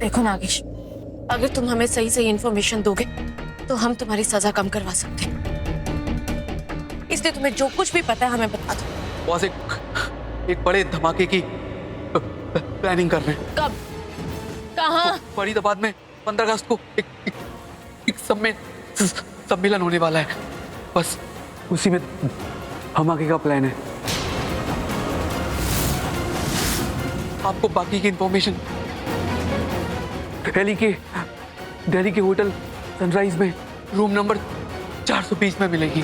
देखो नागेश, अगर तुम हमें सही सही इंफॉर्मेशन दोगे तो हम तुम्हारी सजा कम करवा सकते हैं, इसलिए तुम्हें जो कुछ भी पता है हमें बता दो। बॉस एक बड़े धमाके की प्लानिंग कर रहे हैं। कब, कहाँ? फरीदाबाद में 15 अगस्त को एक सम्मेलन होने वाला है, बस उसी में धमाके का प्लान है। आपको बाकी की इंफॉर्मेशन दिल्ली के होटल सनराइज में रूम नंबर 420 में मिलेगी।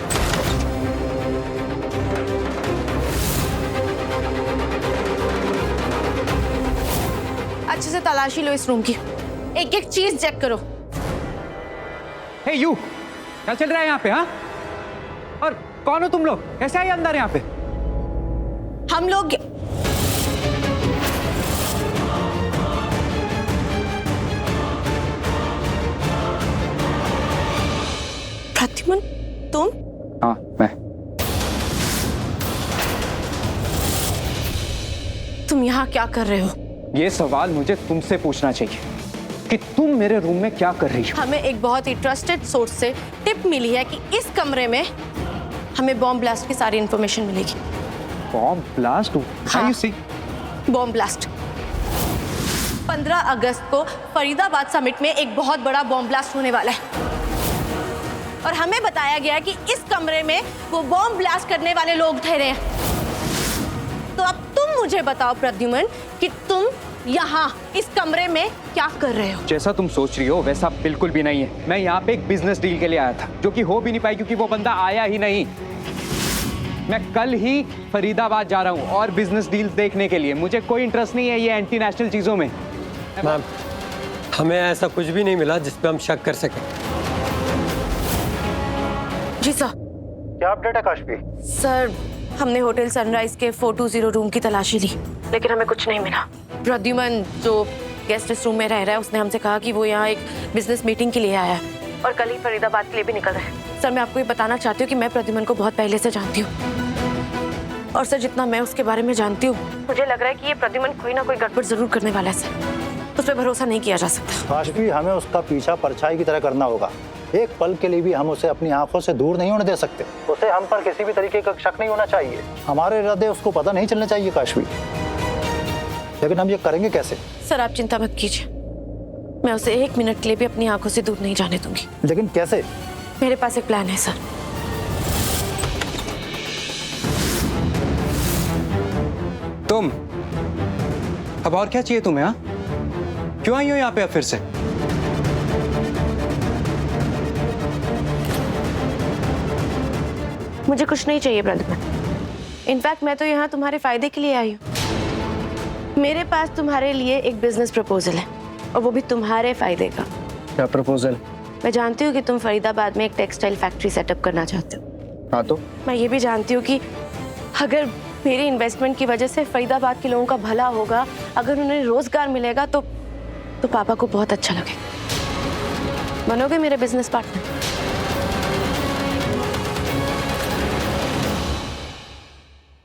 अच्छे से तलाशी लो इस रूम की, एक एक चीज चेक करो। हे यू, क्या चल रहा है यहाँ पे? हाँ, और कौन हो तुम लोग? कैसे आए अंदर यहाँ पे? हम लोग प्रद्युमन, तुम? हाँ, मैं। तुम यहाँ क्या कर रहे हो? ये सवाल मुझे तुमसे पूछना चाहिए कि तुम मेरे रूम में क्या कर रही हो? हमें एक बहुत ही ट्रस्टेड सोर्स से टिप मिली है कि इस कमरे में हमें बॉम्ब ब्लास्ट की सारी इंफॉर्मेशन मिलेगी। Bomb blast? हाँ, you see? Bomb blast. 15 अगस्त को फरीदाबाद समिट में एक बहुत बड़ा बॉम्ब ब्लास्ट होने वाला है और हमें बताया गया है कि इस कमरे में वो बॉम्ब ब्लास्ट करने वाले लोग ठहरे हैं। तो अब तुम मुझे बताओ प्रद्युमन कि तुम यहाँ इस कमरे में क्या कर रहे हो? जैसा तुम सोच रही हो वैसा बिल्कुल भी नहीं है। मैं यहाँ पे एक बिजनेस डील के लिए आया था, जो कि हो भी नहीं पाई क्योंकि वो बंदा आया ही नहीं। मैं कल ही फरीदाबाद जा रहा हूँ और बिजनेस डील देखने के लिए। मुझे कोई इंटरेस्ट नहीं है ये एंटी नेशनल चीजों में। मैम, हमें ऐसा कुछ भी नहीं मिला जिस पे हम शक कर सकें। जी सर। क्या अपडेट है काशवी? सर, हमने होटल सनराइज के 420 रूम की तलाशी ली, लेकिन हमें कुछ नहीं मिला। प्रद्युमन जो गेस्ट रूम में रह रहा है, उसने हमसे कहा कि वो यहाँ एक बिजनेस मीटिंग के लिए आया है और कल ही फरीदाबाद के लिए भी निकल रहा है। सर, मैं आपको ये बताना चाहती हूँ कि मैं प्रद्युमन को बहुत पहले से जानती हूँ और सर, जितना मैं उसके बारे में जानती हूँ, मुझे लग रहा है कि ये प्रद्युमन कोई ना कोई गड़बड़ जरूर करने वाला है सर। उस पर भरोसा नहीं किया जा सकता। काशवी, हमें उसका पीछा परछाई की तरह करना होगा। एक पल के लिए भी हम उसे अपनी आंखों से दूर नहीं होने दे सकते। उसे हम पर किसी भी तरीके का शक नहीं होना चाहिए। हमारे इरादे उसको पता नहीं चलने चाहिए काशवी। लेकिन हम ये करेंगे कैसे? सर, आप चिंता मत कीजिए, मैं उसे 1 मिनट के लिए भी अपनी आंखों से दूर नहीं जाने दूंगी। लेकिन कैसे? मेरे पास एक प्लान है सर। तुम अब और क्या चाहिए तुम्हें? हाँ, क्यों आई हो यहाँ पे अब फिर से? मुझे कुछ नहीं चाहिए प्रद्युमन। इनफैक्ट मैं तो यहाँ तुम्हारे फायदे के लिए आई हूँ। मेरे पास तुम्हारे लिए एक बिजनेस प्रपोजल है और वो भी तुम्हारे फायदे का। क्या प्रपोजल? मैं जानती हूँ कि तुम फरीदाबाद में एक टेक्सटाइल फैक्ट्री सेटअप करना चाहते हो। हाँ, तो मैं ये भी जानती हूँ कि अगर मेरी इन्वेस्टमेंट की वजह से फरीदाबाद के लोगों का भला होगा, अगर उन्हें रोजगार मिलेगा तो पापा को बहुत अच्छा लगेगा। बनोगे मेरे business partner?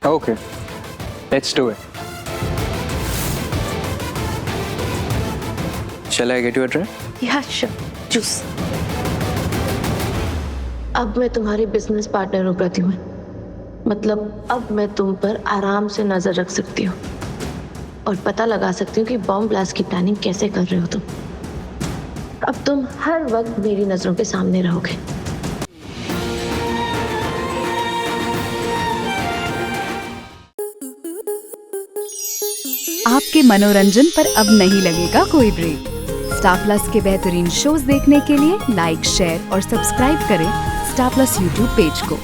Okay, let's do it. Shall I get you a drink? या श्योर, जूस। अब मैं तुम्हारी बिजनेस पार्टनर हूँ प्रद्युमन। मतलब अब मैं तुम पर आराम से नजर रख सकती हूँ और पता लगा सकती हूँ कि बॉम्ब ब्लास्ट की प्लानिंग कैसे कर रहे हो तुम। अब तुम हर वक्त मेरी नजरों के सामने रहोगे। आपके मनोरंजन पर अब नहीं लगेगा कोई ब्रेक। स्टार प्लस के बेहतरीन शोज देखने के लिए लाइक, शेयर और सब्सक्राइब करें स्टार प्लस यूट्यूब पेज को।